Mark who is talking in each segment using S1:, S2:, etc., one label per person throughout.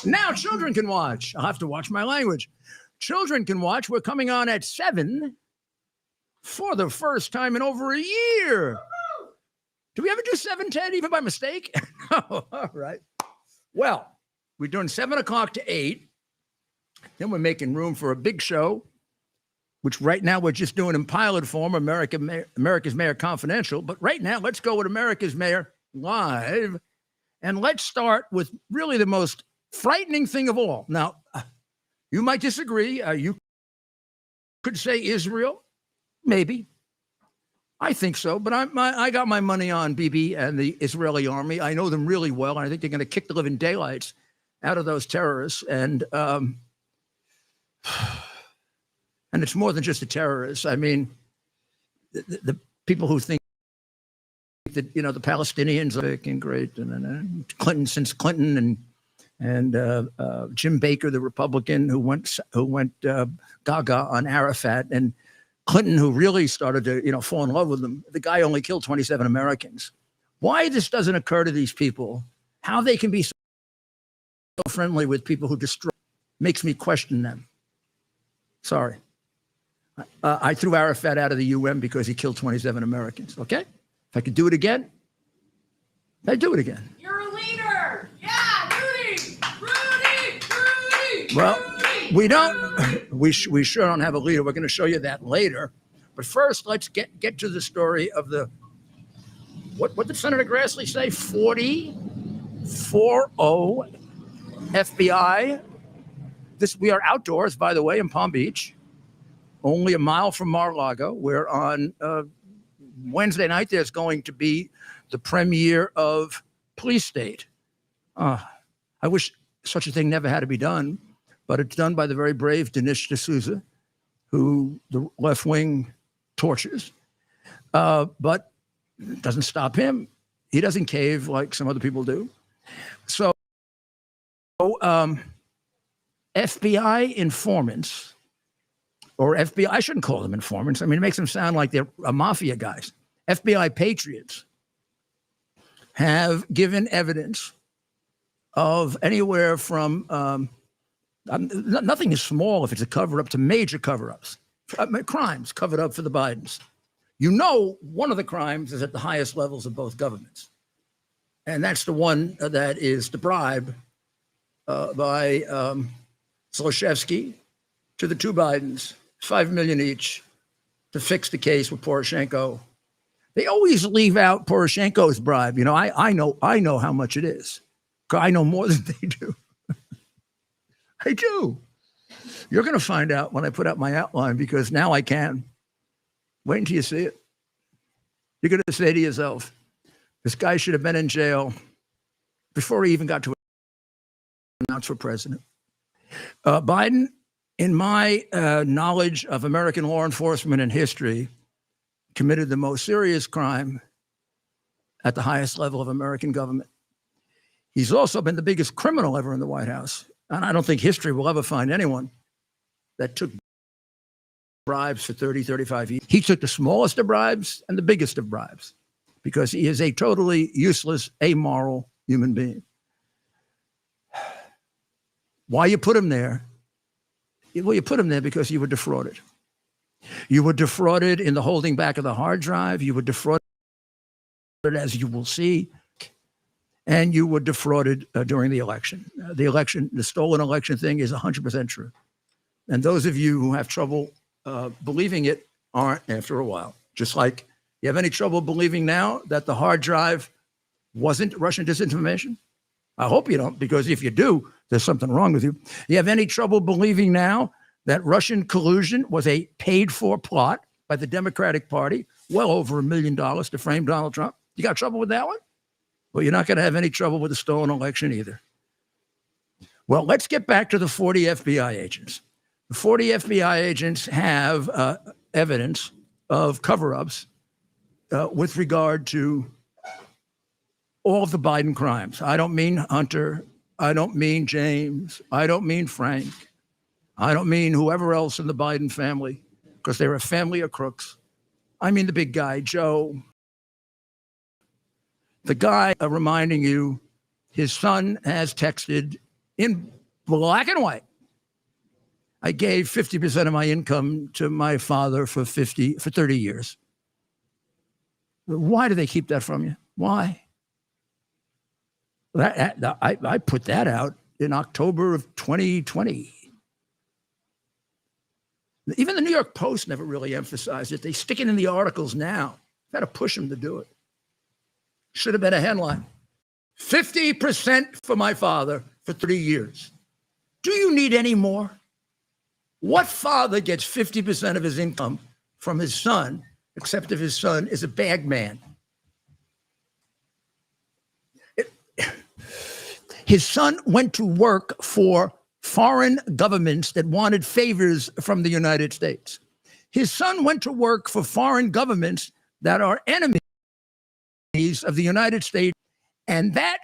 S1: Now children can watch. I'll have to watch my language. Children can watch. We're coming on at 7 for the first time in over a year. Do we ever do 7:10 even by mistake? No. All right. Well, we're doing 7 o'clock to 8. Then we're making room for a big show, which right now we're just doing in pilot form, America's Mayor Confidential. But right now, let's go with America's Mayor Live. And let's start with really the most frightening thing of all. Now, you might disagree. You could say Israel. Maybe. I think so. But I got my money on Bibi and the Israeli army. I know them really well. And I think they're going to kick the living daylights out of those terrorists. And it's more than just the terrorists. I mean, the people who think that, the Palestinians are looking great, and Clinton, since Clinton and Jim Baker, the Republican who went gaga on Arafat, and Clinton, who really started to fall in love with him. The guy only killed 27 Americans. Why this doesn't occur to these people, how they can be so friendly with people who destroy, makes me question them. Sorry. I threw Arafat out of the UN because he killed 27 Americans, okay? If I could do it again, I'd do it again.
S2: You're a leader! Yeah, Rudy!
S1: Well, we sure don't have a leader. We're going to show you that later. But first, let's get to the story of the, what did Senator Grassley say? 40 FBI. We are outdoors, by the way, in Palm Beach, only a mile from Mar-a-Lago. We're on Wednesday night. There's going to be the premiere of Police State. I wish such a thing never had to be done, but it's done by the very brave Dinesh D'Souza, who the left wing tortures. But it doesn't stop him. He doesn't cave like some other people do. So FBI informants, or FBI, I shouldn't call them informants. I mean, it makes them sound like they're mafia guys. FBI patriots have given evidence of anywhere from, nothing is small if it's a cover-up, to major cover-ups, crimes covered up for the Bidens. One of the crimes is at the highest levels of both governments. And that's the one that is the bribe by Zlochevsky to the two Bidens, $5 million each, to fix the case with Poroshenko. They always leave out Poroshenko's bribe. I know how much it is. I know more than they do. I do. You're going to find out when I put out my outline, because now I can. Wait until you see it. You're going to say to yourself, this guy should have been in jail before he even got to announce for president. Biden, in my knowledge of American law enforcement and history, committed the most serious crime at the highest level of American government. He's also been the biggest criminal ever in the White House. And I don't think history will ever find anyone that took bribes for 30, 35 years. He took the smallest of bribes and the biggest of bribes, because he is a totally useless, amoral human being. Why you put him there? Well, you put him there because you were defrauded. You were defrauded in the holding back of the hard drive. You were defrauded, as you will see, and you were defrauded during the election. The stolen election thing is 100% true. And those of you who have trouble believing it aren't after a while. Just like you have any trouble believing now that the hard drive wasn't Russian disinformation? I hope you don't, because if you do, there's something wrong with you. You have any trouble believing now that Russian collusion was a paid-for plot by the Democratic Party, well over $1 million to frame Donald Trump? You got trouble with that one? Well, you're not going to have any trouble with the stolen election either. Well, let's get back to the 40 FBI agents. The 40 FBI agents have evidence of cover-ups with regard to all of the Biden crimes. I don't mean Hunter. I don't mean James. I don't mean Frank. I don't mean whoever else in the Biden family, because they're a family of crooks. I mean the big guy, Joe. The guy reminding you his son has texted in black and white. I gave 50% of my income to my father for 30 years. Why do they keep that from you? Why? I put that out in October of 2020. Even the New York Post never really emphasized it. They stick it in the articles now. Got to push them to do it. Should have been a headline. 50% for my father for 30 years. Do you need any more? What father gets 50% of his income from his son, except if his son is a bag man? His son went to work for foreign governments that wanted favors from the United States. His son went to work for foreign governments that are enemies of the United States. And that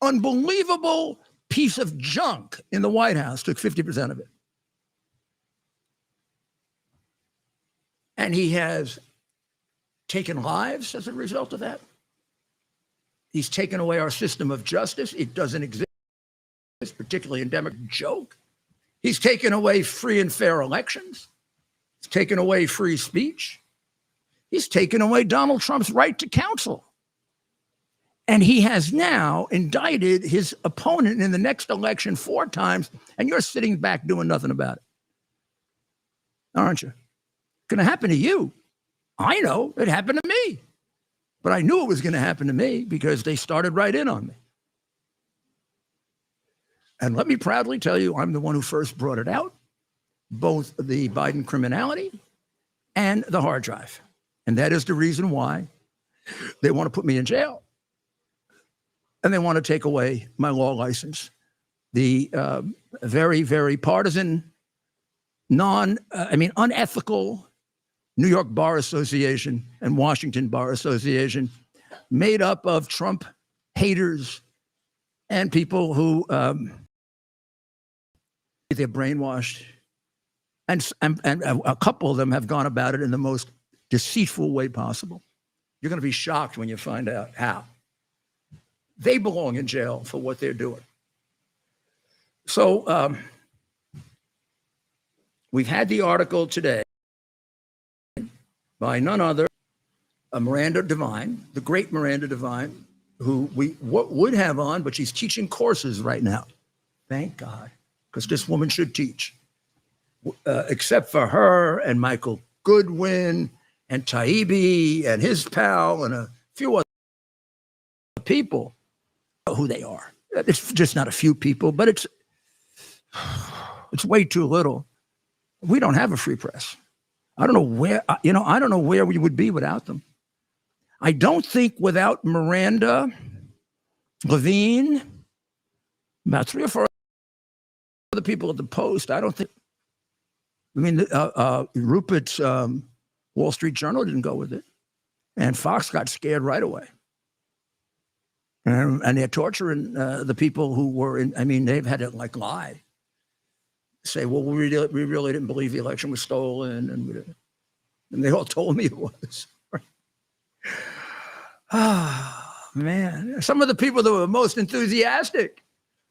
S1: unbelievable piece of junk in the White House took 50% of it. And he has taken lives as a result of that. He's taken away our system of justice. It doesn't exist, particularly in Democrat joke. He's taken away free and fair elections. He's taken away free speech. He's taken away Donald Trump's right to counsel. And he has now indicted his opponent in the next election 4 times, and you're sitting back doing nothing about it. Aren't you? Going to happen to you. I know it happened to me, but I knew it was going to happen to me because they started right in on me. And let me proudly tell you, I'm the one who first brought it out, both the Biden criminality and the hard drive. And that is the reason why they want to put me in jail. And they want to take away my law license. The very, very partisan, unethical New York Bar Association and Washington Bar Association, made up of Trump haters and people who they're brainwashed. And a couple of them have gone about it in the most deceitful way possible. You're going to be shocked when you find out how. They belong in jail for what they're doing. So we've had the article today by none other, Miranda Devine, the great Miranda Devine, who we would have on, but she's teaching courses right now. Thank God, because this woman should teach. Except for her and Michael Goodwin and Taibbi and his pal and a few other people. Who they are. It's just not a few people, but it's way too little. We don't have a free press. I don't know where we would be without them. I don't think without Miranda Levine, about 3 or 4 other people at the Post, I don't think. I mean, Rupert's Wall Street Journal didn't go with it, and Fox got scared right away. And they're torturing the people who were in. I mean, they've had to lie, say, "Well, we really didn't believe the election was stolen," and they all told me it was. Man, some of the people that were most enthusiastic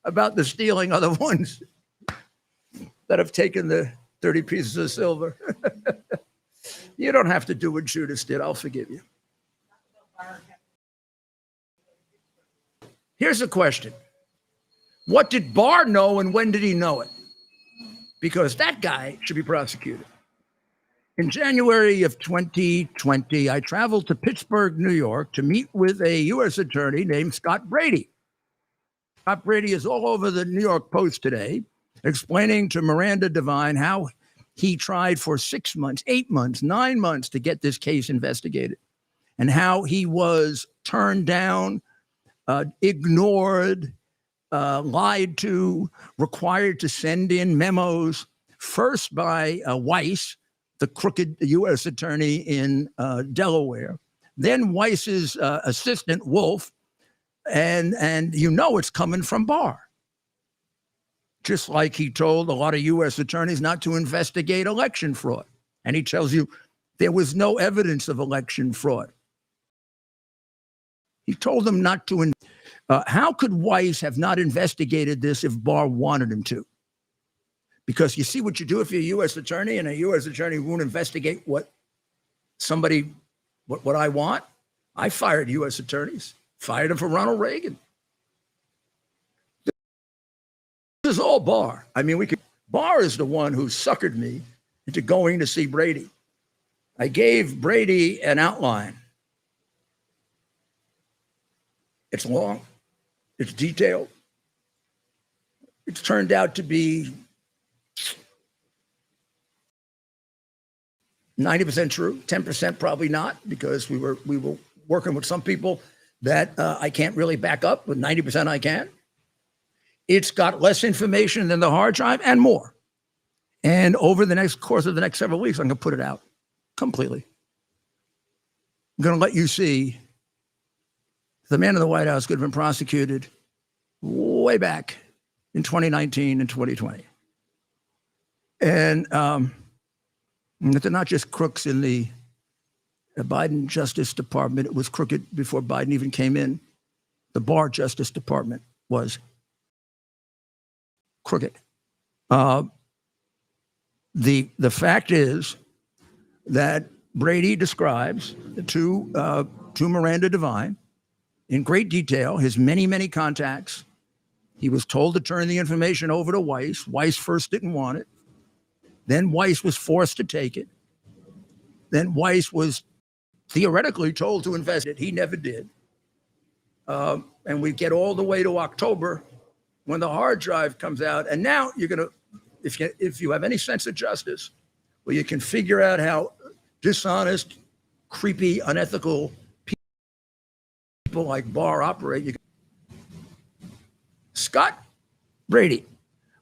S1: about the stealing are the ones that have taken the 30 pieces of silver. You don't have to do what Judas did. I'll forgive you. Here's a question. What did Barr know and when did he know it? Because that guy should be prosecuted. In January of 2020, I traveled to Pittsburgh, New York to meet with a U.S. attorney named Scott Brady. Scott Brady is all over the New York Post today, explaining to Miranda Devine how he tried for 6 months, 8 months, 9 months to get this case investigated, and how he was turned down, ignored, lied to, required to send in memos, first by Weiss, the crooked U.S. attorney in Delaware, then Weiss's assistant, Wolf, and it's coming from Barr. Just like he told a lot of U.S. attorneys not to investigate election fraud. And he tells you there was no evidence of election fraud. He told them not to. How could Weiss have not investigated this if Barr wanted him to? Because you see what you do if you're a U.S. attorney, and a U.S. attorney won't investigate what I want. I fired U.S. attorneys, fired them for Ronald Reagan. This is all Barr. I mean, Barr is the one who suckered me into going to see Brady. I gave Brady an outline. It's long. It's detailed. It's turned out to be 90% true, 10% probably not, because we were working with some people that I can't really back up, but 90% I can. It's got less information than the hard drive and more. And over the course of the next several weeks, I'm going to put it out completely. I'm going to let you see the man in the White House could have been prosecuted way back in 2019 and 2020. And they're not just crooks in the Biden Justice Department. It was crooked before Biden even came in. The Barr Justice Department was crooked. The fact is that Brady describes to Miranda Devine in great detail his many, many contacts. He was told to turn the information over to Weiss. Weiss first didn't want it. Then Weiss was forced to take it. Then Weiss was theoretically told to invest it. He never did. And we get all the way to October when the hard drive comes out. And now you're going to, if you have any sense of justice, well, you can figure out how dishonest, creepy, unethical people like Barr operate. Scott Brady,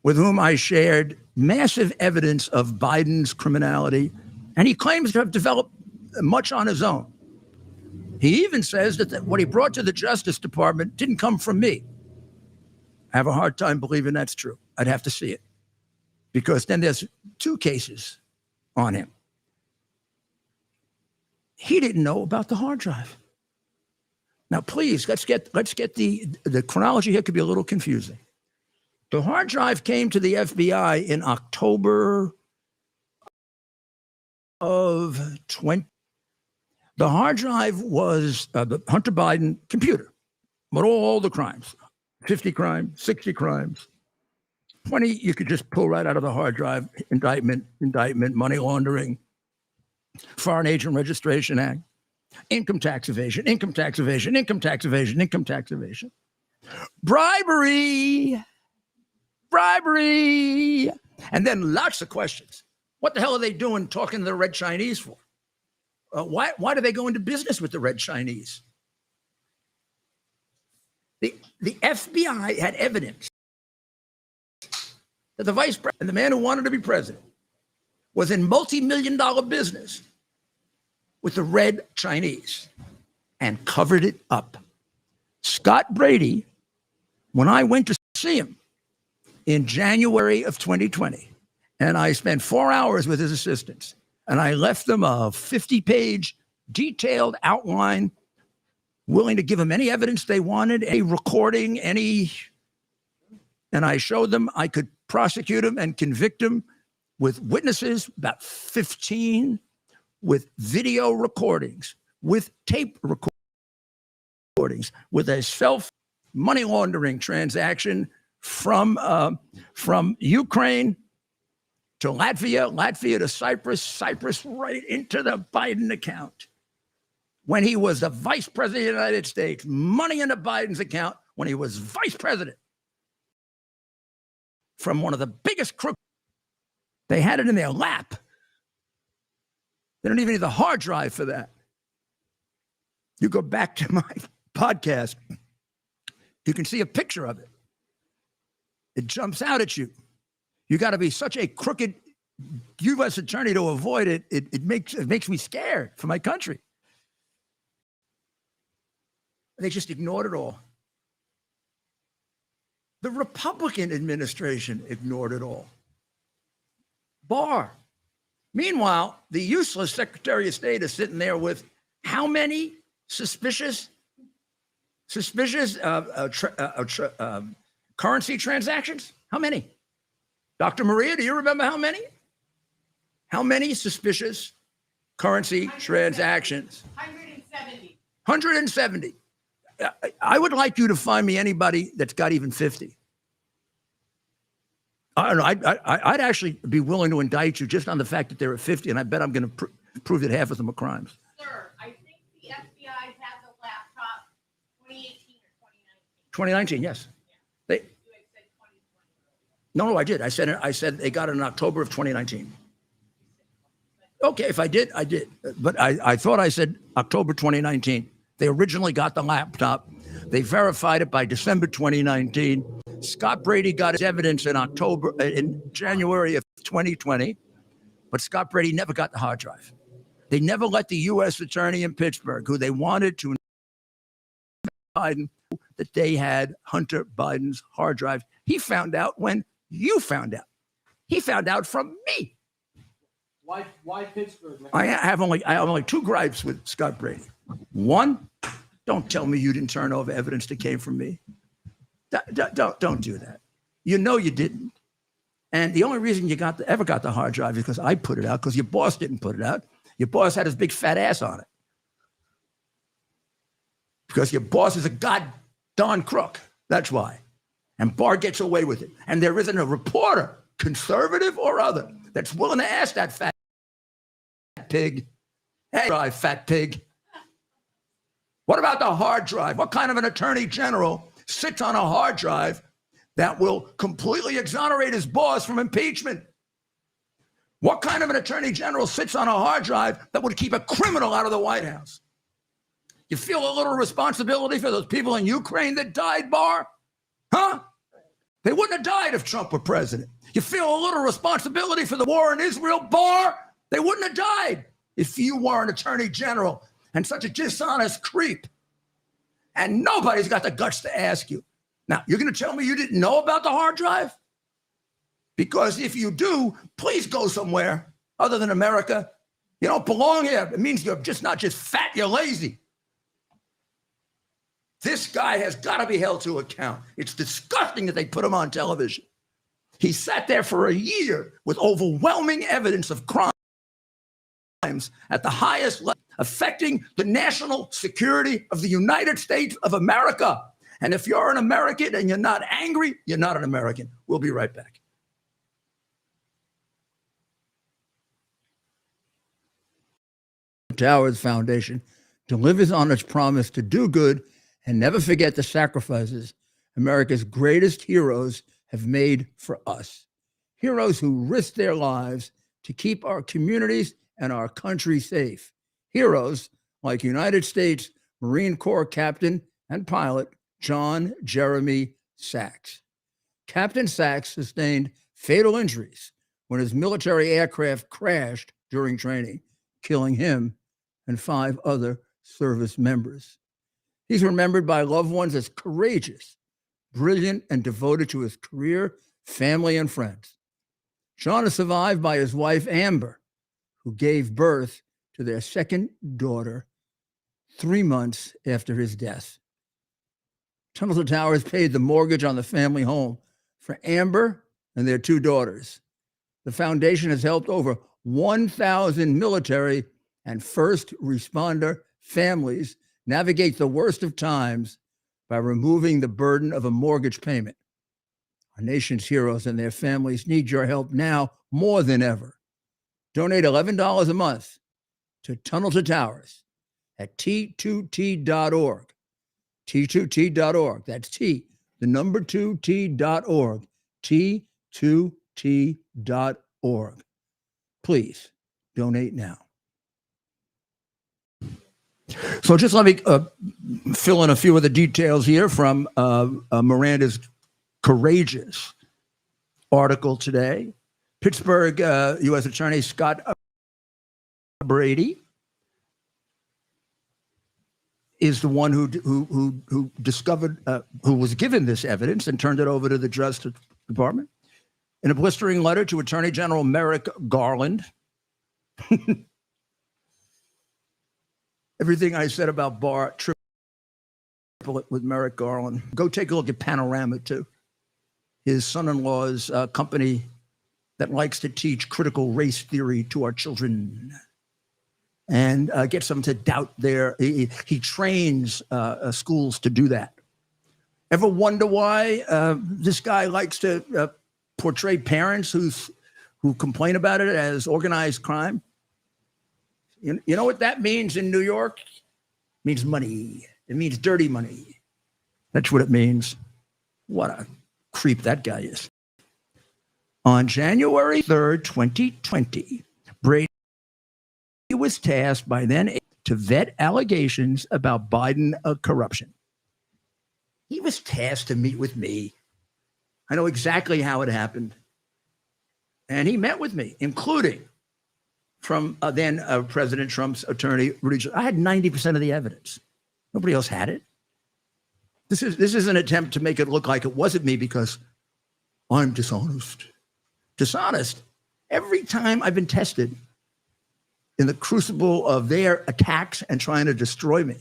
S1: with whom I shared massive evidence of Biden's criminality, and he claims to have developed much on his own. He even says that what he brought to the Justice Department didn't come from me. I have a hard time believing that's true. I'd have to see it, because then there's 2 cases on him. He didn't know about the hard drive. Now, please, let's get the chronology here could be a little confusing. The hard drive came to the FBI in October of 20. The hard drive was the Hunter Biden computer, but all the crimes, 50 crimes, 60 crimes, 20 you could just pull right out of the hard drive, indictment, money laundering, Foreign Agent Registration Act, income tax evasion, bribery, and then lots of questions. What the hell are they doing talking to the Red Chinese for? Why do they go into business with the Red Chinese? The FBI had evidence that the vice president, the man who wanted to be president, was in multi-million-dollar business with the Red Chinese and covered it up. Scott Brady, when I went to see him in January of 2020, and I spent 4 hours with his assistants, and I left them a 50-page detailed outline, willing to give them any evidence they wanted, any recording, and I showed them I could prosecute him and convict him with witnesses, about 15, with video recordings, with tape recordings, with a money laundering transaction from Ukraine to Latvia to Cyprus right into the Biden account. When he was the vice president of the United States, money into Biden's account when he was vice president from one of the biggest crooks. They had it in their lap. They don't even need the hard drive for that. You go back to my podcast, you can see a picture of it. It jumps out at you. You got to be such a crooked U.S. attorney to avoid it. It makes me scared for my country. They just ignored it all. The Republican administration ignored it all. Barr. Meanwhile, the useless Secretary of State is sitting there with how many suspicious suspicious currency transactions? How many? Dr. Maria, do you remember how many? How many suspicious currency transactions?
S2: 170.
S1: 170. I would like you to find me anybody that's got even 50. I don't know. I'd actually be willing to indict you just on the fact that there are 50, and I bet I'm going to prove that half of them are crimes.
S2: Sir, I think the FBI has a laptop 2018 or
S1: 2019,
S2: 2019.
S1: yes.
S2: You had said 2020.
S1: No, I did. I said they got it in October of 2019. Okay, if I did, I did. But I thought I said October 2019. They originally got the laptop. They verified it by December 2019. Scott Brady got his evidence in January of 2020, but Scott Brady never got the hard drive. They never let the U.S. attorney in Pittsburgh, who they wanted to Biden, that they had Hunter Biden's hard drive. He found out when you found out. He found out from me.
S3: Why Pittsburgh?
S1: I have only two gripes with Scott Brady. One, don't tell me you didn't turn over evidence that came from me. Don't do that. You know you didn't. And the only reason you ever got the hard drive is because I put it out, because your boss didn't put it out. Your boss had his big fat ass on it. Because your boss is a god-darn crook. That's why. And Barr gets away with it. And there isn't a reporter, conservative or other, that's willing to ask that fat pig, hey, fat pig, what about the hard drive? What kind of an attorney general sits on a hard drive that will completely exonerate his boss from impeachment? What kind of an attorney general sits on a hard drive that would keep a criminal out of the White House? You feel a little responsibility for those people in Ukraine that died, Barr? Huh? They wouldn't have died if Trump were president. You feel a little responsibility for the war in Israel, Barr? They wouldn't have died if you were an attorney general and such a dishonest creep. And nobody's got the guts to ask you. Now, you're going to tell me you didn't know about the hard drive? Because if you do, please go somewhere other than America. You don't belong here. It means you're just not just fat, you're lazy. This guy has got to be held to account. It's disgusting that they put him on television. He sat there for a year with overwhelming evidence of crimes at the highest level, affecting the national security of the United States of America. And if you're an American and you're not angry, you're not an American. We'll be right back. Towers Foundation delivers on its promise to do good and never forget the sacrifices America's greatest heroes have made for us. Heroes who risked their lives to keep our communities and our country safe. Heroes like United States Marine Corps Captain and pilot John Jeremy Sachs. Captain Sachs sustained fatal injuries when his military aircraft crashed during training, killing him and 5 other service members. He's remembered by loved ones as courageous, brilliant, and devoted to his career, family, and friends. John is survived by his wife, Amber, who gave birth to their second daughter 3 months after his death. Tunnel to Towers paid the mortgage on the family home for Amber and their 2 daughters. The foundation has helped over 1,000 military and first responder families navigate the worst of times by removing the burden of a mortgage payment. Our nation's heroes and their families need your help now more than ever. Donate $11 a month to Tunnel to Towers at T2T.org. T2T.org. That's T, the number 2T.org. T2T.org. Please donate now. So just let me fill in a few of the details here from Miranda's courageous article today. Pittsburgh U.S. Attorney Scott Brady is the one who discovered, who was given this evidence and turned it over to the Justice Department. In a blistering letter to Attorney General Merrick Garland, everything I said about Barr, with Merrick Garland. Go take a look at Panorama, too. His son-in-law's company that likes to teach critical race theory to our children and gets them to doubt he trains schools to do that. Ever wonder why this guy likes to portray parents who complain about it as organized crime? You know what that means in New York? It means money. It means dirty money. That's what it means. What a creep that guy is. On January 3rd, 2020, Brady was tasked by then to vet allegations about Biden corruption. He was tasked to meet with me. I know exactly how it happened. And he met with me, including from then President Trump's attorney, Rudy Giuliani. I had 90% of the evidence. Nobody else had it. This is an attempt to make it look like it wasn't me because I'm dishonest. Dishonest. Every time I've been tested in the crucible of their attacks and trying to destroy me,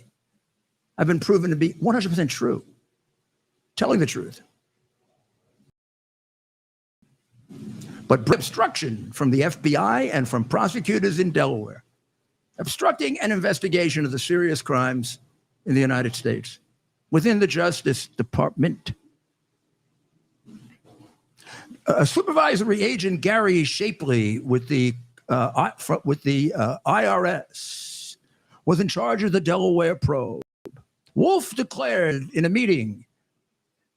S1: I've been proven to be 100% true, telling the truth. But obstruction from the FBI and from prosecutors in Delaware, obstructing an investigation of the serious crimes in the United States within the Justice Department. Supervisory agent Gary Shapley with the IRS was in charge of the Delaware probe. Wolf declared in a meeting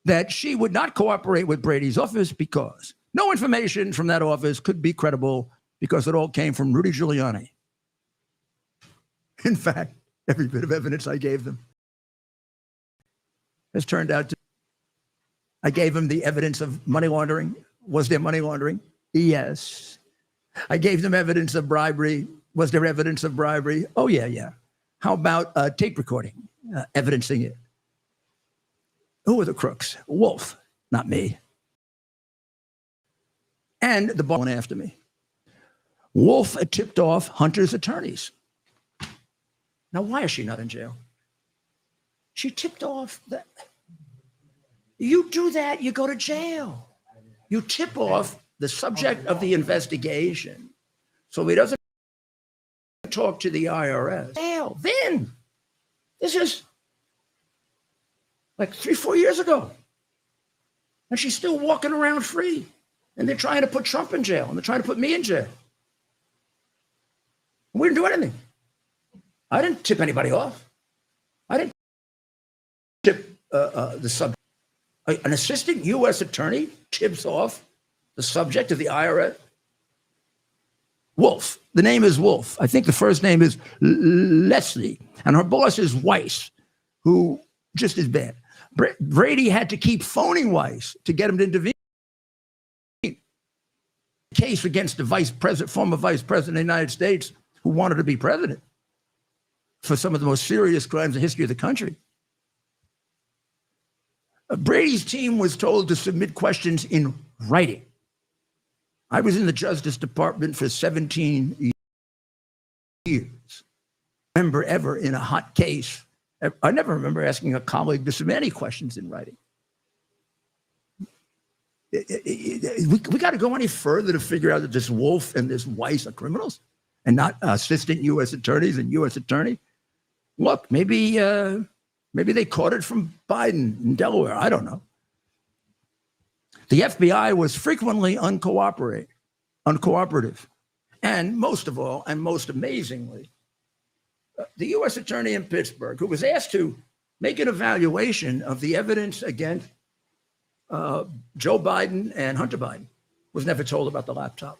S1: that she would not cooperate with Brady's office because no information from that office could be credible because it all came from Rudy Giuliani. In fact, every bit of evidence I gave them has turned out to. I gave them the evidence of money laundering. Was there money laundering? Yes. I gave them evidence of bribery. Was there evidence of bribery? Oh, yeah. How about tape recording, evidencing it? Who were the crooks? Wolf, not me. And the ball went after me. Wolf tipped off Hunter's attorneys. Now, why is she not in jail? She tipped off that. You do that, you go to jail. You tip off the subject of the investigation so he doesn't talk to the IRS. Jail. Then, this is like 3-4 years ago. And she's still walking around free. And they're trying to put Trump in jail. And they're trying to put me in jail. We didn't do anything. I didn't tip anybody off. I didn't tip the subject. An assistant U.S. attorney tips off the subject of the IRS. Wolf. The name is Wolf. I think the first name is Leslie. And her boss is Weiss, who just as bad. Brady had to keep phoning Weiss to get him to intervene. Case against the former vice president of the United States who wanted to be president for some of the most serious crimes in the history of the country. Brady's team was told to submit questions in writing. I was in the Justice Department for 17 years. I remember ever in a hot case, I never remember asking a colleague to submit any questions in writing. We got to go any further to figure out that this Wolf and this Weiss are criminals and not assistant U.S. attorneys and U.S. attorney. Look, maybe they caught it from Biden in Delaware. I don't know. The FBI was frequently uncooperative. And most of all, and most amazingly, the U.S. attorney in Pittsburgh, who was asked to make an evaluation of the evidence against Joe Biden and Hunter Biden, was never told about the laptop.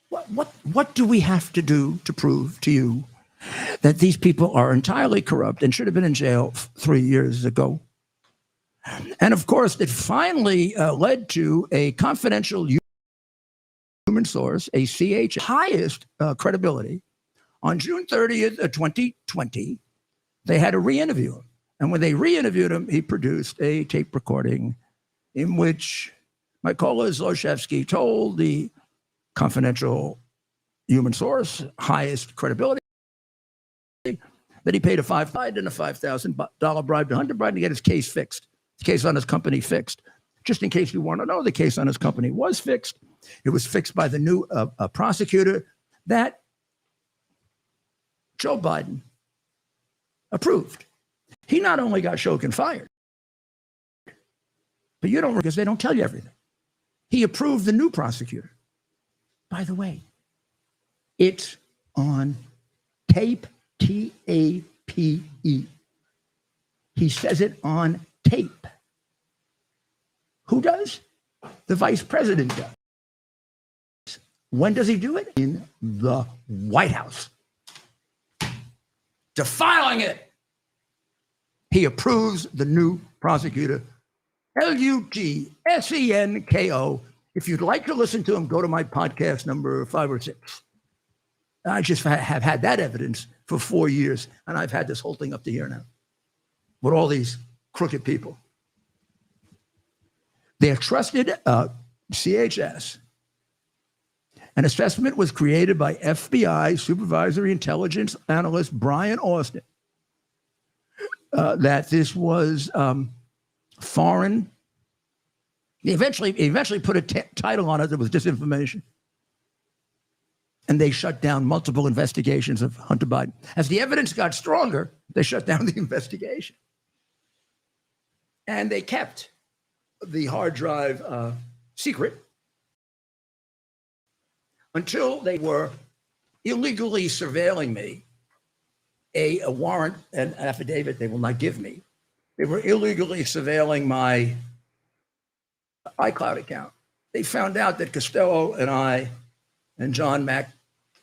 S1: What do we have to do to prove to you that these people are entirely corrupt and should have been in jail 3 years ago? And of course, it finally led to a confidential human source, a CH, highest credibility. On June 30th, 2020, they had to re-interview him. And when they re-interviewed him, he produced a tape recording in which Mykola Zlochevsky told the confidential human source, highest credibility, that he paid a $5,000 bribe to Hunter Biden to get his case fixed, the case on his company fixed. Just in case you want to know, the case on his company was fixed. It was fixed by the new prosecutor that Joe Biden approved. He not only got Shokin fired, but you don't, because they don't tell you everything. He approved the new prosecutor. By the way, it's on tape, T-A-P-E. He says it on tape. Who does? The vice president does. When does he do it? In the White House. Defiling it. He approves the new prosecutor, L-U-G-S-E-N-K-O. If you'd like to listen to him, go to my podcast number 5 or 6. I just have had that evidence for 4 years, and I've had this whole thing up to here now with all these crooked people. They trusted CHS. An assessment was created by FBI Supervisory Intelligence Analyst Brian Austin that this was foreign. He eventually put a title on it that was disinformation. And they shut down multiple investigations of Hunter Biden. As the evidence got stronger, they shut down the investigation. And they kept the hard drive secret until they were illegally surveilling me. A warrant and affidavit they will not give me. They were illegally surveilling my iCloud account. They found out that Costello and I and John Mac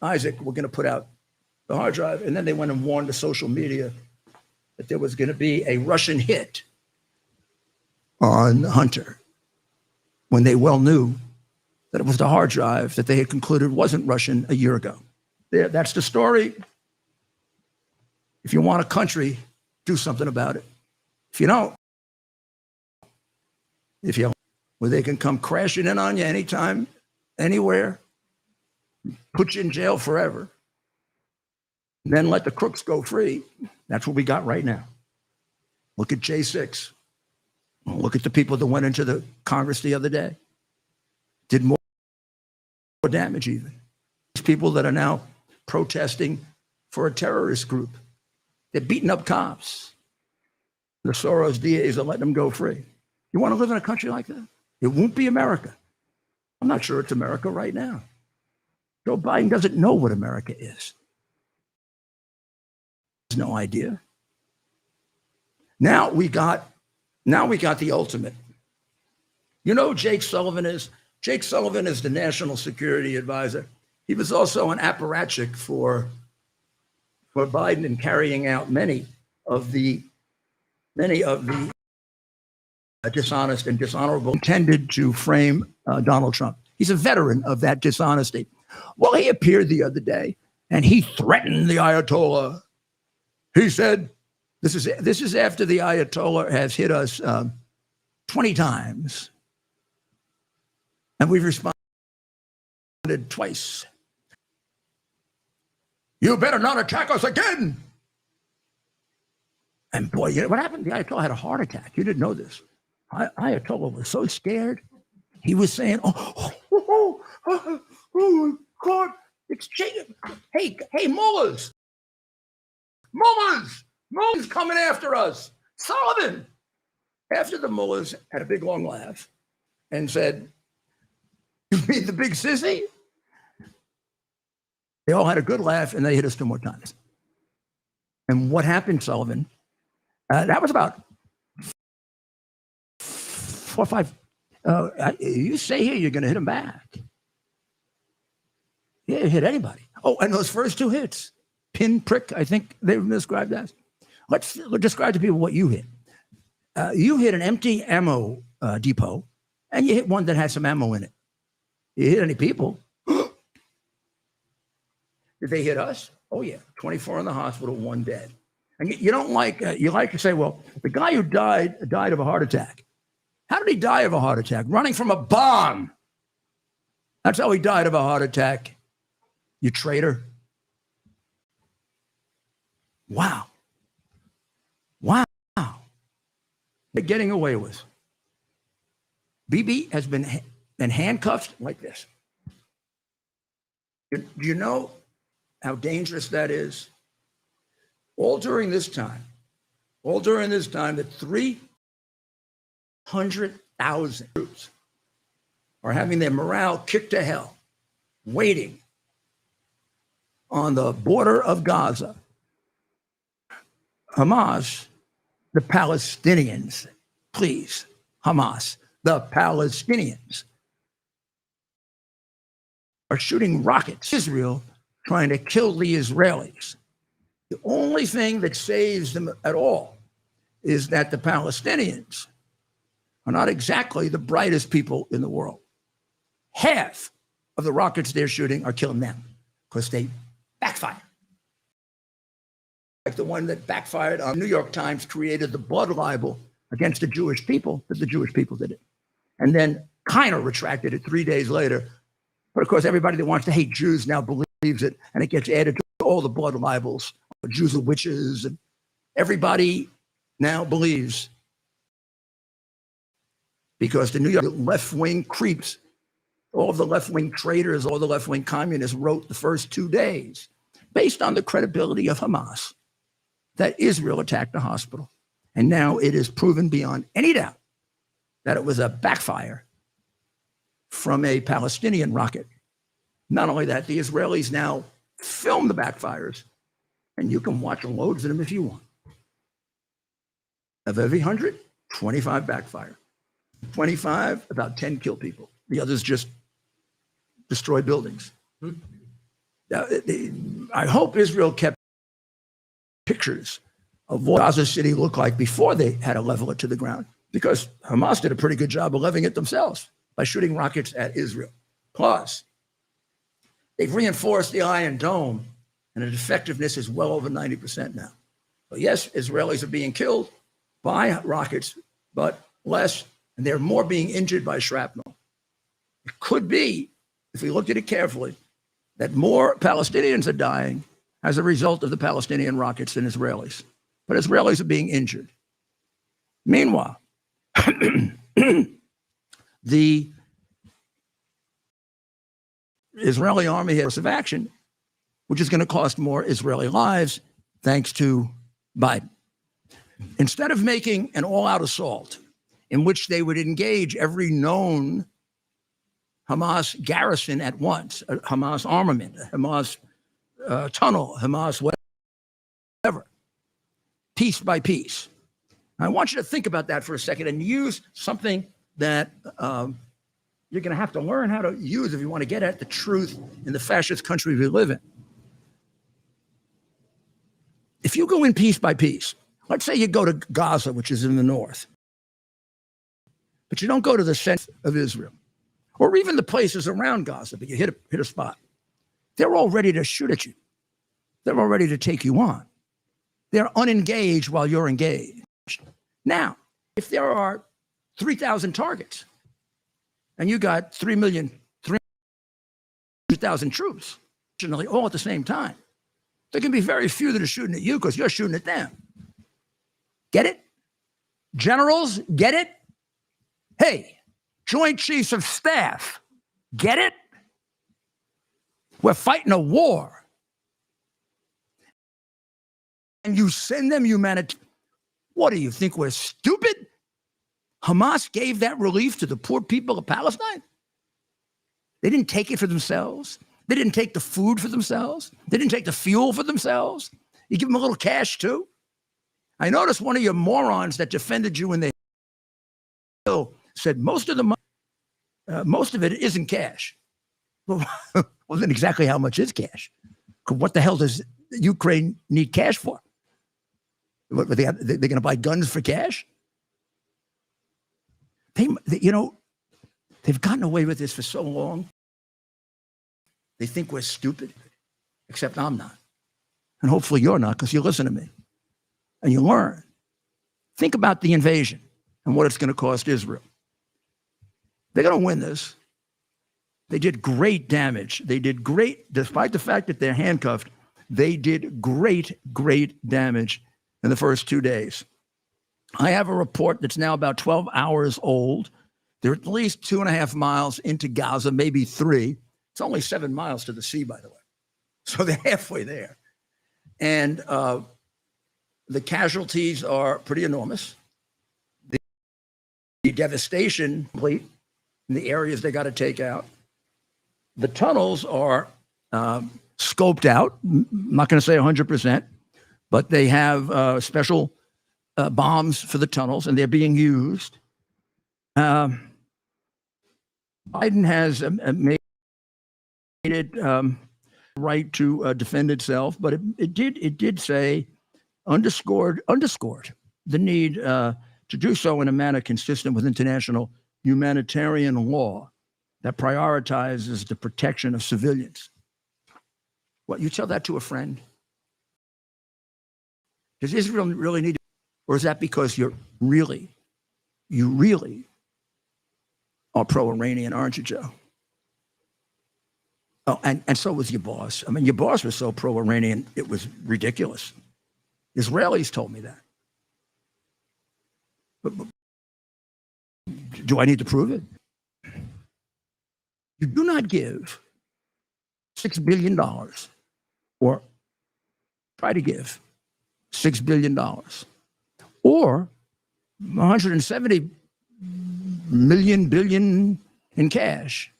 S1: Isaac were going to put out the hard drive, and then they went and warned the social media that there was going to be a Russian hit on Hunter, when they well knew that it was the hard drive that they had concluded wasn't Russian a year ago. That's the story. If you want a country, do something about it. If you don't, where they can come crashing in on you anytime, anywhere, put you in jail forever, then let the crooks go free. That's what we got right now. Look at J6. Look at the people that went into the Congress the other day. Did more damage even. These people that are now protesting for a terrorist group. They're beating up cops. The Soros DAs are letting them go free. You want to live in a country like that? It won't be America. I'm not sure it's America right now. Joe Biden doesn't know what America is. He has no idea. Now we got the ultimate. You know who Jake Sullivan is? Jake Sullivan is the National Security Advisor. He was also an apparatchik for Biden in carrying out many of the dishonest and dishonorable intended to frame Donald Trump. He's a veteran of that dishonesty. Well, he appeared the other day and he threatened the Ayatollah. He said, this is after the Ayatollah has hit us 20 times. And we've responded twice. You better not attack us again. And boy, you know what happened? The Ayatollah had a heart attack. You didn't know this. Ayatollah was so scared. He was saying, oh my God, it's shaking. Hey, mullahs coming after us. Sullivan. After the mullahs had a big long laugh and said, you mean the big sissy? They all had a good laugh and they hit us 2 more times. And what happened, Sullivan? That was about 4 or 5. You say here you're going to hit him back. Yeah, you hit anybody. Oh, and those first 2 hits, pin prick, I think they were described as. Let's describe to people what you hit. You hit an empty ammo depot, and you hit one that had some ammo in it. You hit any people? Did they hit us? Oh yeah, 24 in the hospital, 1 dead. And you don't like, you like to say, well, the guy who died of a heart attack. How did he die of a heart attack? Running from a bomb. That's how he died of a heart attack. You traitor. Wow. they're getting away with. Bibi has been handcuffed like this. Do you know how dangerous that is? All during this time, that 300,000 troops are having their morale kicked to hell, waiting on the border of Gaza. Hamas, the Palestinians, please, Hamas, the Palestinians are shooting rockets. Israel trying to kill the Israelis. The only thing that saves them at all is that the Palestinians are not exactly the brightest people in the world. Half of the rockets they're shooting are killing them because they backfire. Like the one that backfired on New York Times created the blood libel against the Jewish people, that the Jewish people did it. And then kind of retracted it 3 days later. But of course, everybody that wants to hate Jews now believes it, and it gets added to all the blood libels. Jews are witches, and everybody now believes, because the New York left-wing creeps, all of the left-wing traitors, all the left-wing communists wrote the first 2 days, based on the credibility of Hamas, that Israel attacked the hospital. And now it is proven beyond any doubt that it was a backfire from a Palestinian rocket. Not only that, the Israelis now film the backfires, and you can watch loads of them if you want. Of every 100, 25 backfire. 25, about 10 kill people. The others just destroy buildings. Now, I hope Israel kept pictures of what Gaza City looked like before they had to level it to the ground, because Hamas did a pretty good job of leveling it themselves by shooting rockets at Israel. Plus, they've reinforced the Iron Dome, and its effectiveness is well over 90% now. So yes, Israelis are being killed by rockets, but less, and they're more being injured by shrapnel. It could be, if we looked at it carefully, that more Palestinians are dying as a result of the Palestinian rockets than Israelis. But Israelis are being injured. Meanwhile, the Israeli army has a course of action, which is going to cost more Israeli lives, thanks to Biden. Instead of making an all-out assault in which they would engage every known Hamas garrison at once, a Hamas armament, a Hamas tunnel, Hamas whatever, piece by piece. I want you to think about that for a second and use something that you're going to have to learn how to use if you want to get at the truth in the fascist country we live in. If you go in piece by piece, let's say you go to Gaza, which is in the north, but you don't go to the center of Israel, or even the places around Gaza, but you hit a spot. They're all ready to shoot at you. They're all ready to take you on. They're unengaged while you're engaged. Now, if there are 3,000 targets and you got 3,300,000 troops, all at the same time, there can be very few that are shooting at you because you're shooting at them. Get it? Generals, get it? Hey, Joint Chiefs of Staff, get it? We're fighting a war. And you send them humanity. What do you think, we're stupid? Hamas gave that relief to the poor people of Palestine? They didn't take it for themselves. They didn't take the food for themselves. They didn't take the fuel for themselves. You give them a little cash too. I noticed one of your morons that defended you when they said most of it isn't cash. Well, then exactly how much is cash? What the hell does Ukraine need cash for? What, they're going to buy guns for cash? They've gotten away with this for so long. They think we're stupid, except I'm not. And hopefully you're not, because you listen to me and you learn. Think about the invasion and what it's going to cost Israel. They're going to win this. They did great damage. They did great, despite the fact that they're handcuffed, they did great damage in the first 2 days. I have a report that's now about 12 hours old. They're at least 2.5 miles into Gaza, maybe 3. It's only 7 miles to the sea, by the way. So they're halfway there. And the casualties are pretty enormous. The devastation complete in the areas they got to take out. The tunnels are scoped out. I'm not going to say 100%, but they have special bombs for the tunnels, and they're being used. Biden has made it right to defend itself, but it did say underscored the need to do so in a manner consistent with international humanitarian law that prioritizes the protection of civilians. What, you tell that to a friend? Does Israel really need it? Or is that because you really are pro-Iranian, aren't you, Joe? Oh, and so was your boss. I mean, your boss was so pro-Iranian, it was ridiculous. Israelis told me that. But do I need to prove it? You do not give $6 billion, or try to give $6 billion, or 170 billion in cash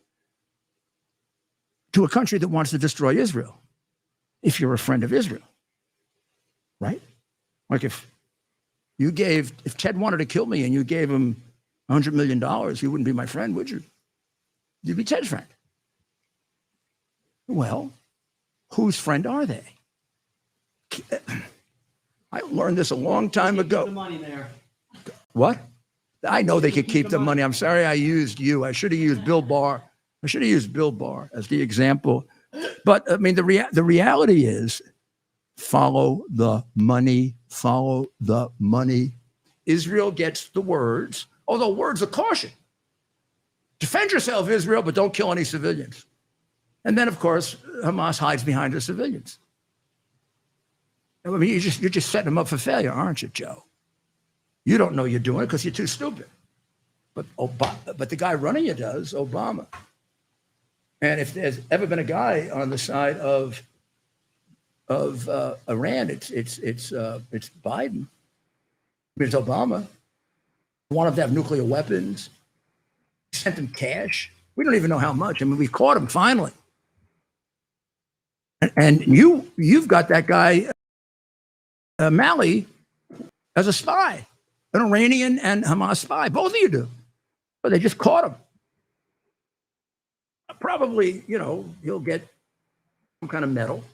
S1: to a country that wants to destroy Israel, if you're a friend of Israel, right? Like if Ted wanted to kill me and you gave him $100 million, you wouldn't be my friend, would you? You'd be Ted's friend. Well, whose friend are they? I learned this a long time ago.
S3: The money there.
S1: What? I know they could keep the money. I'm sorry I used you. I should have used Bill Barr. I should have used Bill Barr as the example. But I mean, the reality is, follow the money, follow the money. Israel gets the words, although words of caution. Defend yourself, Israel, but don't kill any civilians. And then, of course, Hamas hides behind the civilians. I mean, you're just setting them up for failure, aren't you, Joe? You don't know you're doing it because you're too stupid. But the guy running it does, Obama. And if there's ever been a guy on the side of Iran, it's Biden. It's Obama. Want them to have nuclear weapons. Sent them cash. We don't even know how much. I mean, we caught him finally. And you've got that guy Mali as a spy, an Iranian and Hamas spy. Both of you do. But they just caught him. Probably, he'll get some kind of medal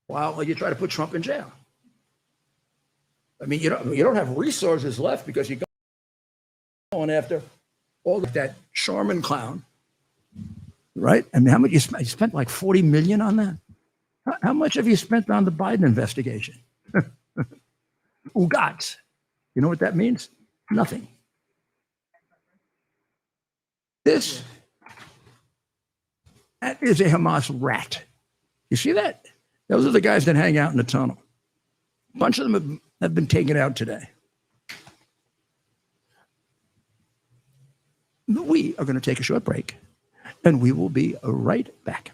S1: while you try to put Trump in jail. I mean, you don't have resources left because you're going after all of that Sharman clown, right? I mean, how much you spent like $40 million on that? How much have you spent on the Biden investigation? Ugats. You know what that means? Nothing. That is a Hamas rat. You see that? Those are the guys that hang out in the tunnel. A bunch of them have been taken out today. We are going to take a short break, and we will be right back.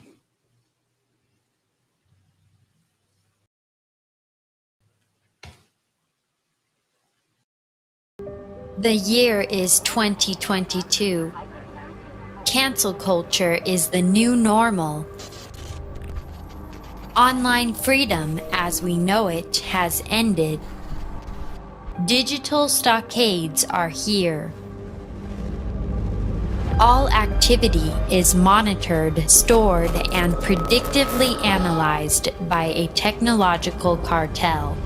S4: The year is 2022. Cancel culture is the new normal. Online freedom as we know it has ended. Digital stockades are here. All activity is monitored, stored, and predictively analyzed by a technological cartel.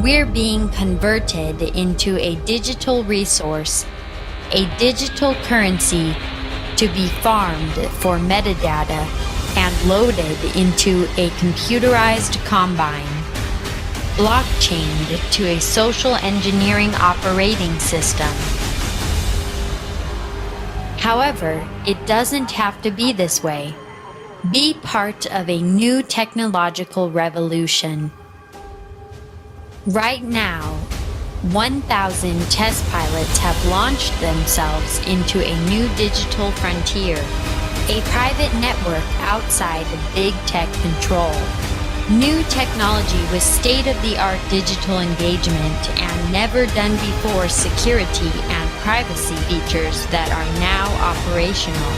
S4: We're being converted into a digital resource, a digital currency to be farmed for metadata and loaded into a computerized combine, blockchained to a social engineering operating system. However, it doesn't have to be this way. Be part of a new technological revolution. Right now, 1,000 test pilots have launched themselves into a new digital frontier, a private network outside of big tech control. New technology with state-of-the-art digital engagement and never-done-before security and privacy features that are now operational.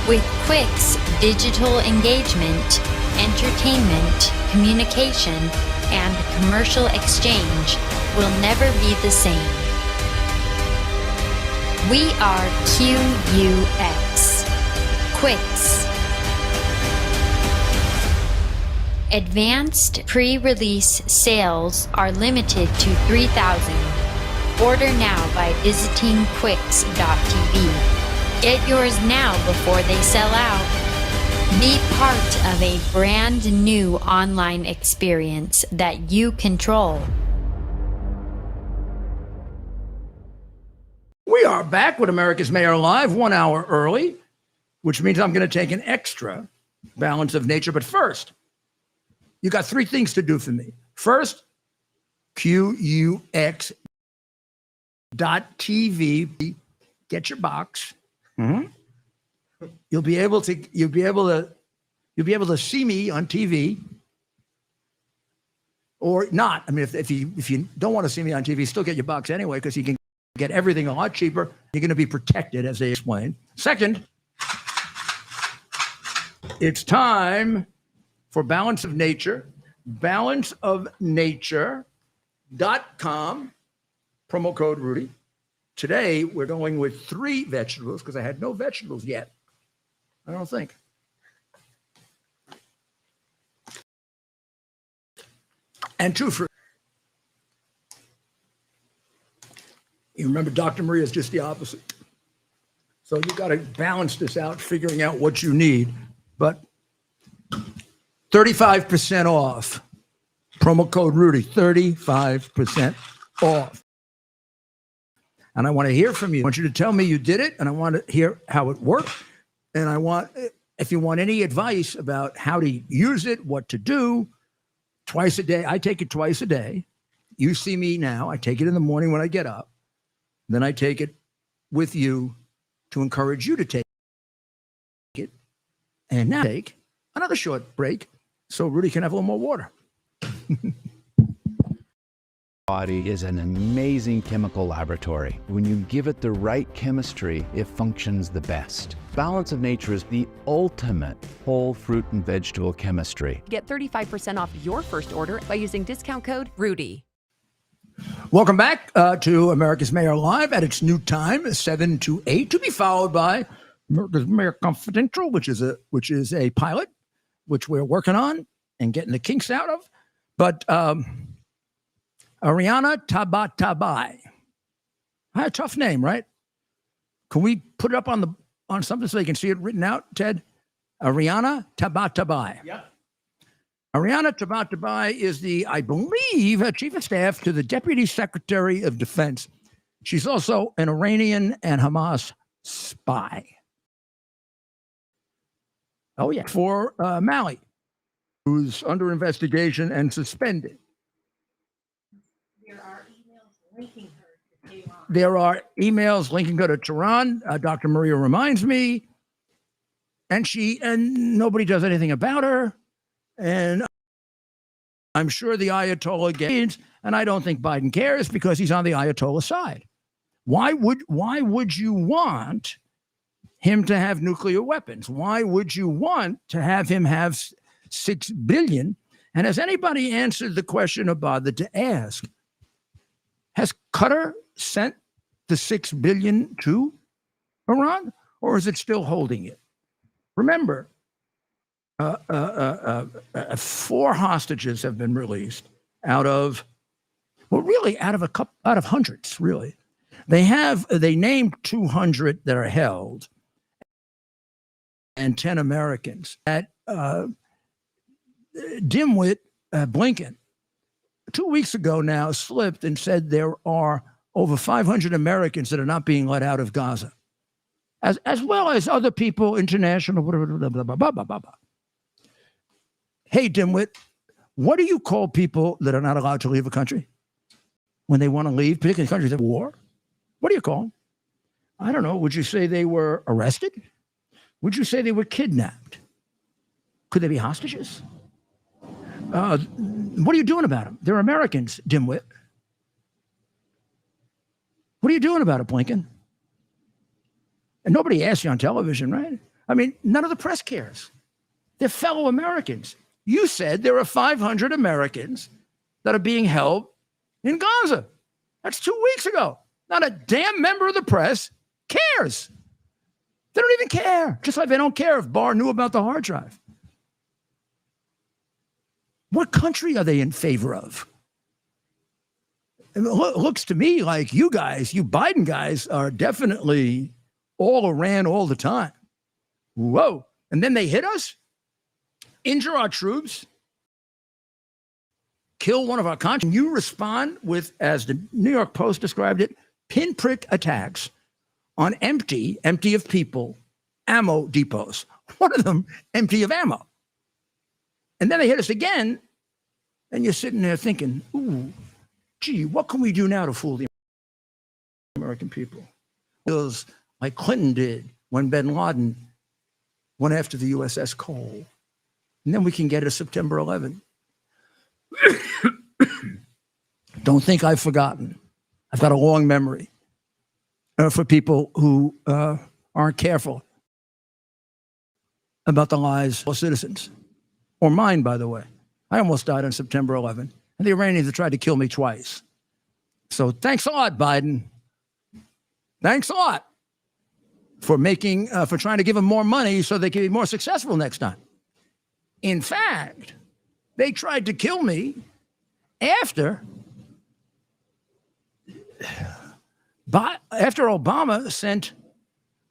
S4: With Quick's digital engagement, entertainment, communication, and commercial exchange will never be the same. We are QUX. Quick's. Advanced pre-release sales are limited to 3,000. Order now by visiting quicks.tv. Get yours now before they sell out. Be part of a brand new online experience that you control.
S1: We are back with America's Mayor Live 1 hour early, which means I'm going to take an extra balance of nature. But first, you got three things to do for me. First, QUX.TV. Get your box. Mm-hmm. You'll be able to see me on TV, or not. I mean, if you don't want to see me on TV, still get your box anyway, because you can get everything a lot cheaper. You're going to be protected, as they explained. Second, it's time for Balance of Nature. Balanceofnature.com, promo code Rudy. Today, we're going with 3 vegetables because I had no vegetables yet. I don't think. And 2 fruit. You remember Dr. Maria is just the opposite. So you got to balance this out, figuring out what you need. But 35% off. Promo code Rudy, 35% off. And I want to hear from you. I want you to tell me you did it, and I want to hear how it worked. And I want, if you want any advice about how to use it, what to do, twice a day. I take it twice a day. You see me now. I take it in the morning when I get up. Then I take it with you to encourage you to take it. And now take another short break so Rudy can have a little more water.
S5: Body is an amazing chemical laboratory. When you give it the right chemistry, it functions the best. Balance of Nature is the ultimate whole fruit and vegetable chemistry.
S6: Get 35% off your first order by using discount code RUDY.
S1: Welcome back to America's Mayor Live at its new time, 7 to 8, to be followed by America's Mayor Confidential, which is a pilot, which we're working on and getting the kinks out of. But Ariana Tabatabai. A tough name, right? Can we put it up on something so they can see it written out, Ted? Ariana Tabatabai.
S3: Yep.
S1: Ariana Tabatabai is I believe, Chief of Staff to the Deputy Secretary of Defense. She's also an Iranian and Hamas spy. Oh, yeah. For Mali, who's under investigation and suspended.
S2: There are emails linking her to Tehran.
S1: There are emails linking her to Tehran. Dr. Maria reminds me. And nobody does anything about her. And I'm sure the Ayatollah gains, and I don't think Biden cares because he's on the Ayatollah side. Why would you want him to have nuclear weapons? Why would you want to have him have 6 billion? And has anybody answered the question or bothered to ask, has Qatar sent the 6 billion to Iran, or is it still holding it? Remember, 4 hostages have been released out of hundreds, really. They named 200 that are held and 10 Americans. At dimwit Blinken 2 weeks ago now slipped and said there are over 500 Americans that are not being let out of Gaza, as well as other people, international, blah, blah, blah, blah, blah, blah, blah. Hey, dimwit, what do you call people that are not allowed to leave a country? when they want to leave, particularly countries at war? What do you call them? I don't know. Would you say they were arrested? Would you say they were kidnapped? Could they be hostages? What are you doing about them? They're Americans, dimwit. What are you doing about it, Blinken? And nobody asks you on television, right? I mean, none of the press cares. They're fellow Americans. You said there are 500 Americans that are being held in Gaza. That's 2 weeks ago. Not a damn member of the press cares. They don't even care. Just like they don't care if Barr knew about the hard drive. What country are they in favor of? It looks to me like you guys, you Biden guys, are definitely all Iran all the time. Whoa. And then they hit us, injure our troops, kill one of our conscience. You respond with, as the New York Post described it, pinprick attacks on empty of people, ammo depots. One of them empty of ammo. And then they hit us again, and you're sitting there thinking, ooh, gee, what can we do now to fool the American people? Feels like Clinton did when bin Laden went after the USS Cole. And then we can get to September 11. Don't think I've forgotten. I've got a long memory for people who aren't careful about the lives of citizens. Or mine, by the way. I almost died on September 11. And the Iranians have tried to kill me twice. So thanks a lot, Biden. Thanks a lot for for trying to give them more money so they can be more successful next time. In fact, they tried to kill me after Obama sent, I'm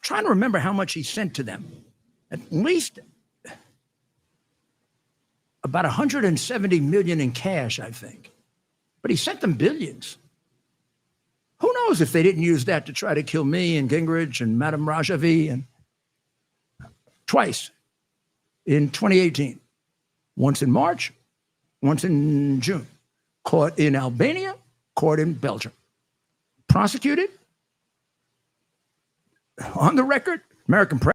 S1: trying to remember how much he sent to them. At least about 170 million in cash, I think. But he sent them billions. Who knows if they didn't use that to try to kill me and Gingrich and Madame Rajavi and twice in 2018. Once in March, once in June. Caught in Albania, caught in Belgium. Prosecuted. On the record, American press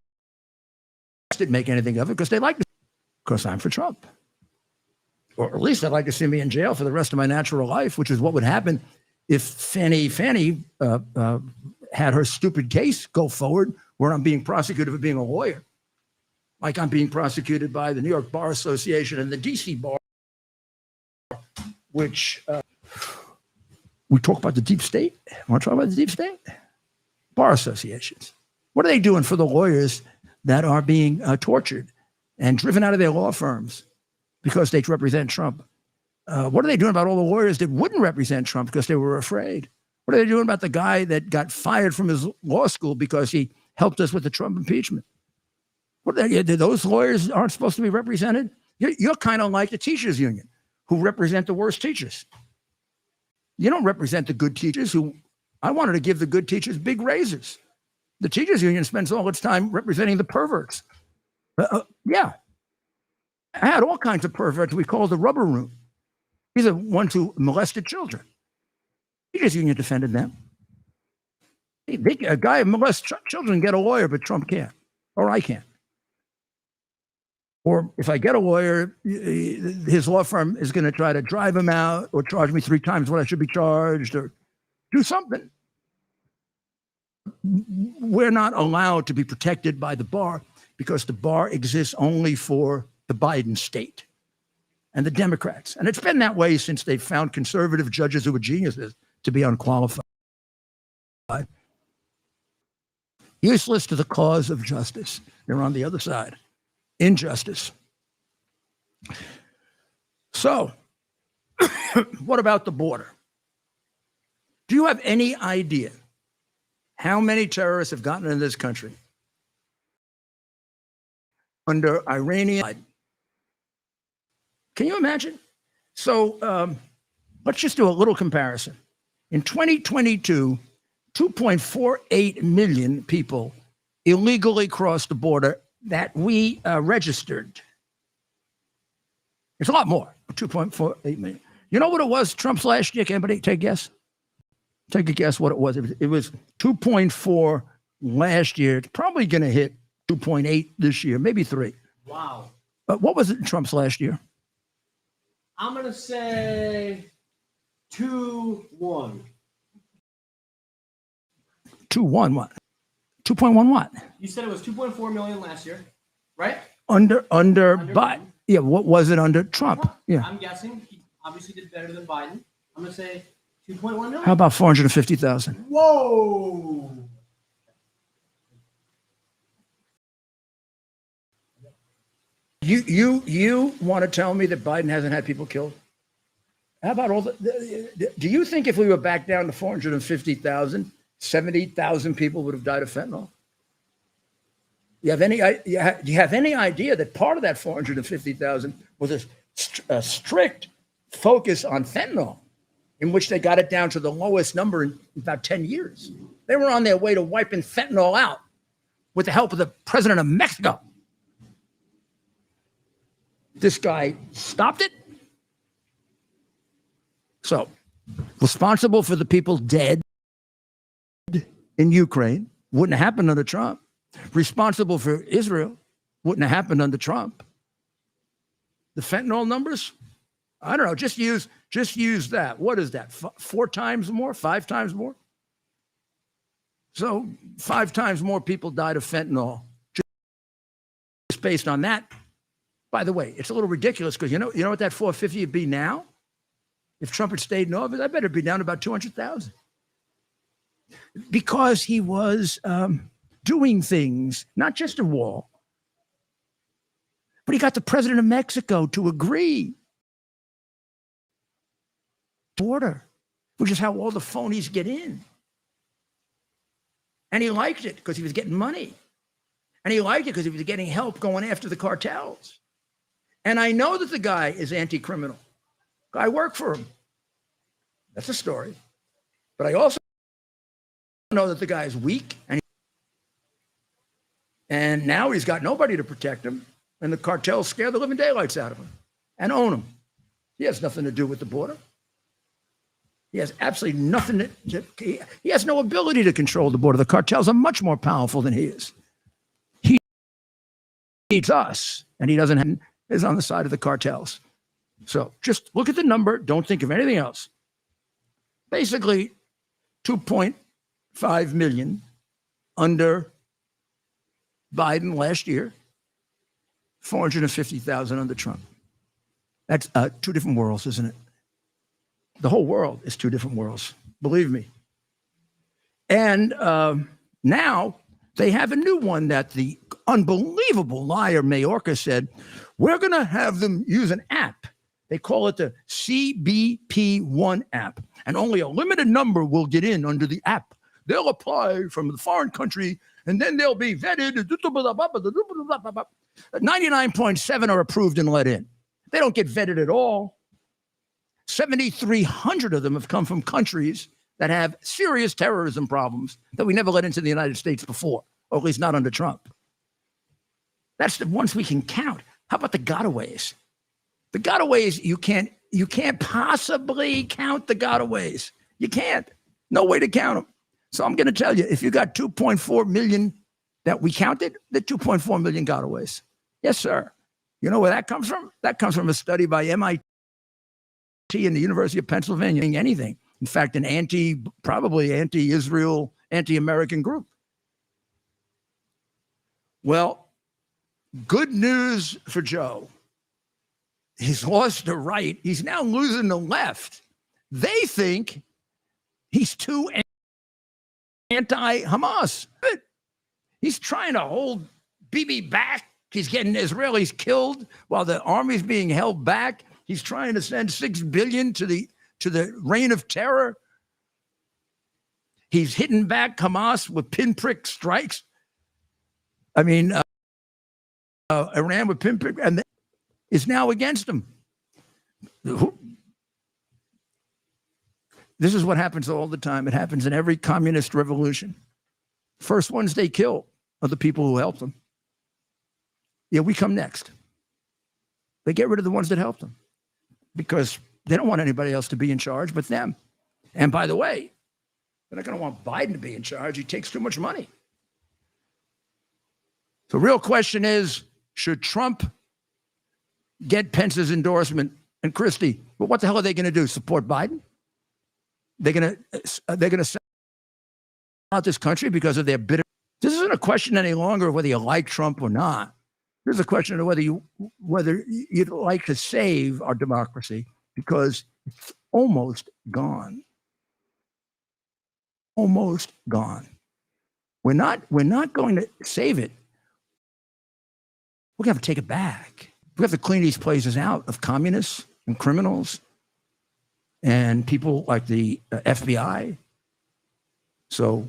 S1: didn't make anything of it because they liked it. Because I'm for Trump. Or at least I'd like to see me in jail for the rest of my natural life, which is what would happen if Fannie had her stupid case go forward where I'm being prosecuted for being a lawyer. Like I'm being prosecuted by the New York Bar Association and the DC Bar, which we talk about the deep state. Want to talk about the deep state? Bar associations. What are they doing for the lawyers that are being tortured and driven out of their law firms because they represent Trump? What are they doing about all the lawyers that wouldn't represent Trump because they were afraid? What are they doing about the guy that got fired from his law school because he helped us with the Trump impeachment? Those lawyers aren't supposed to be represented? You're kind of like the teachers union who represent the worst teachers. You don't represent the good teachers I wanted to give the good teachers big raises. The teachers union spends all its time representing the perverts. Yeah. I had all kinds of perverts we call the rubber room. These are ones who molested children. Teachers union defended them. A guy who molests children can get a lawyer, but Trump can't, or I can't. Or if I get a lawyer, his law firm is going to try to drive him out or charge me 3 times what I should be charged or do something. We're not allowed to be protected by the bar because the bar exists only for the Biden state and the Democrats. And it's been that way since they found conservative judges who were geniuses to be unqualified. Useless to the cause of justice. They're on the other side. Injustice. So, what about the border? Do you have any idea how many terrorists have gotten into this country under Iranian? Can you imagine? So let's just do a little comparison. In 2022, 2.48 million people illegally crossed the border that we registered. It's a lot more, 2.48 million. You know what it was Trump's last year? Can anybody take a guess? Take a guess what it was. It was 2.4 last year. It's probably going to hit 2.8 this year, maybe 3.
S3: Wow.
S1: But what was it in Trump's last year?
S3: I'm gonna say 2-1.
S1: 2.1 what? 2.1 what?
S3: You said it was 2.4 million last year, right?
S1: Under Biden.
S3: Biden.
S1: Yeah, what was it under Trump? Yeah.
S3: I'm guessing he obviously did better than Biden. I'm gonna say 2.1 million.
S1: How about 450,000?
S3: Whoa.
S1: You want to tell me that Biden hasn't had people killed? How about all do you think if we were back down to 450,000, 70,000 people would have died of fentanyl? Do you have any idea that part of that 450,000 was a strict focus on fentanyl, in which they got it down to the lowest number in about 10 years? They were on their way to wiping fentanyl out with the help of the president of Mexico. This guy stopped it. So, responsible for the people dead in Ukraine, wouldn't have happened under Trump. Responsible for Israel, wouldn't have happened under Trump. The fentanyl numbers, I don't know, just use that. What is that? 4 times more, 5 times more? So 5 times more people died of fentanyl just based on that. By the way, it's a little ridiculous because you know what that 450 would be now? If Trump had stayed in office, I bet it'd be down to about 200,000. Because he was doing things, not just a wall, but he got the president of Mexico to agree. Border, which is how all the phonies get in. And he liked it because he was getting money. And he liked it because he was getting help going after the cartels. And I know that the guy is anti-criminal. I work for him. That's a story. But I also know that the guy is weak. And now he's got nobody to protect him. And the cartels scare the living daylights out of him and own him. He has nothing to do with the border. He has absolutely nothing he has no ability to control the border. The cartels are much more powerful than he is. He needs us, and he doesn't have, is on the side of the cartels. So just look at the number. Don't think of anything else. Basically, 2.5 million under Biden last year, 450,000 under Trump. That's 2 different worlds, isn't it? The whole world is 2 different worlds, believe me. And now they have a new one that the unbelievable liar Mayorkas said, we're going to have them use an app. They call it the CBP1 app, and only a limited number will get in under the app. They'll apply from the foreign country, and then they'll be vetted. 99.7 are approved and let in. They don't get vetted at all. 7,300 of them have come from countries that have serious terrorism problems that we never let into the United States before, or at least not under Trump. That's the ones we can count. How about the gotaways? The gotaways, you can't possibly count the gotaways. You can't. No way to count them. So I'm going to tell you, if you got 2.4 million that we counted, the 2.4 million gotaways. Yes, sir. You know where that comes from? That comes from a study by MIT and the University of Pennsylvania. Anything. In fact, an probably anti-Israel, anti-American group. Well, good news for Joe. He's lost the right. He's now losing the left. They think he's too anti-Hamas. He's trying to hold Bibi back. He's getting Israelis killed while the army's being held back. He's trying to send $6 billion to the reign of terror. He's hitting back Hamas with pinprick strikes. I mean, Iran with pinprick, and is now against him. This is what happens all the time. It happens in every communist revolution. First ones they kill are the people who helped them. Yeah, we come next. They get rid of the ones that helped them because they don't want anybody else to be in charge but them. And by the way, They're not going to want Biden to be in charge. He takes too much money. The real question is, should Trump get Pence's endorsement and Christie? But what the hell are they going to do? Support Biden? They're going to sell out this country because of their bitter. This isn't a question any longer of whether you like Trump or not. This is a question of whether you'd like to save our democracy because it's almost gone. Almost gone. We're not going to save it. We're going to have to take it back. We have to clean these places out of communists and criminals and people like the FBI. So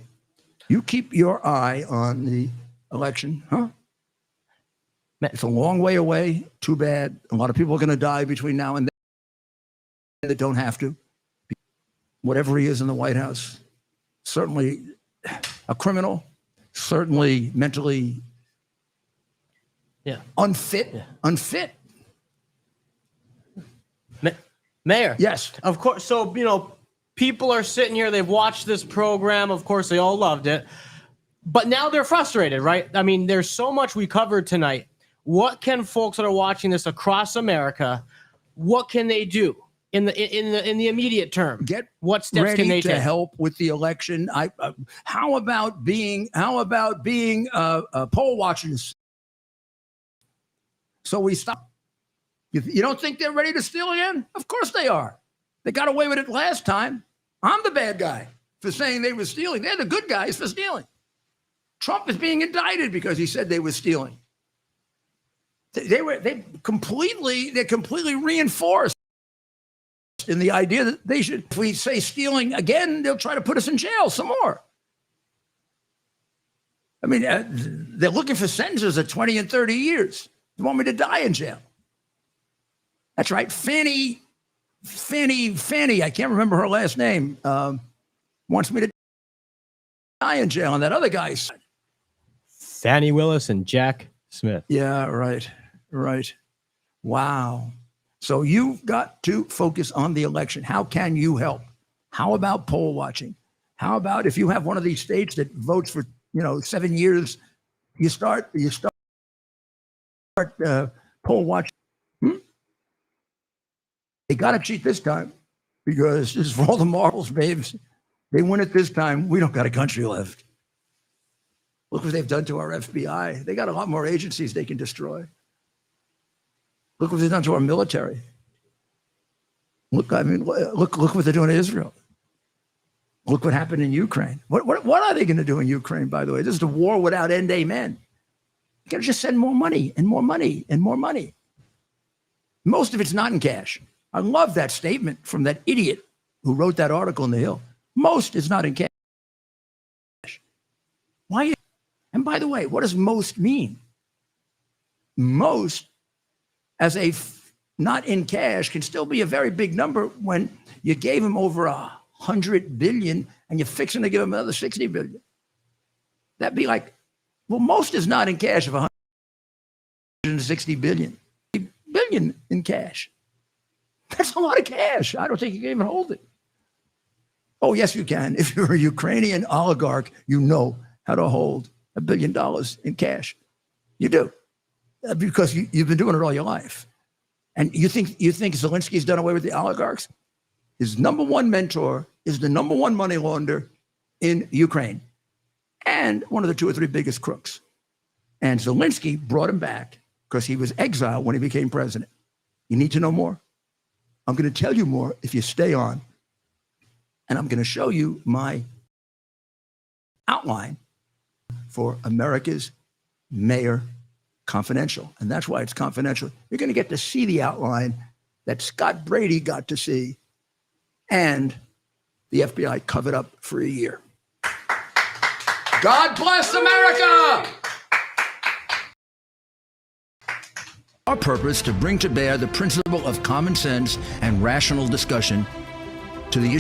S1: you keep your eye on the election, huh? It's a long way away. Too bad. A lot of people are going to die between now and then that don't have to. Whatever he is in the White House, certainly a criminal, certainly mentally unfit. Unfit.
S7: Mayor.
S1: Yes.
S7: Of course. So, people are sitting here. They've watched this program. Of course, they all loved it. But now they're frustrated, right? I mean, there's so much we covered tonight. What can folks that are watching this across America, what can they do in the immediate term? What steps can they take
S1: to help with the election? How about being poll watchers? So we stop. You don't think they're ready to steal again? Of course they are. They got away with it last time. I'm the bad guy for saying they were stealing. They're the good guys for stealing. Trump is being indicted because he said they were stealing. They're completely reinforced in the idea that they should, if we say stealing again, they'll try to put us in jail some more. I mean, they're looking for sentences of 20 and 30 years. They want me to die in jail. That's right. Fanny, I can't remember her last name, wants me to die in jail on that other guy's side.
S7: Fannie Willis and Jack Smith.
S1: Yeah, right. Wow. So you've got to focus on the election. How can you help? How about poll watching? How about if you have one of these states that votes for 7 years, you start poll watching. They got to cheat this time because this is for all the marbles, babes. They win it this time. We don't got a country left. Look what they've done to our FBI. They got a lot more agencies they can destroy. Look what they've done to our military. Look what they're doing to Israel. Look what happened in Ukraine. What are they going to do in Ukraine, by the way? This is a war without end, amen. You got to just send more money and more money and more money. Most of it's not in cash. I love that statement from that idiot who wrote that article in The Hill. Most is not in cash. Why? And by the way, what does most mean? Most, as not in cash, can still be a very big number when you gave him over $100 billion and you're fixing to give him another $60 billion. That'd be like, well, most is not in cash of $160 billion. Billion in cash. That's a lot of cash. I don't think you can even hold it. Oh, yes, you can. If you're a Ukrainian oligarch, you know how to hold $1 billion in cash. You do. Because you've been doing it all your life. And you think Zelensky's done away with the oligarchs? His number one mentor is the number one money launderer in Ukraine and one of the 2 or 3 biggest crooks. And Zelensky brought him back because he was exiled when he became president. You need to know more? I'm going to tell you more if you stay on. And I'm going to show you my outline for America's Mayor Confidential. And that's why it's confidential. You're going to get to see the outline that Scott Brady got to see and the FBI covered up for a year. God bless America! Our purpose to bring to bear the principle of common sense and rational discussion to the issue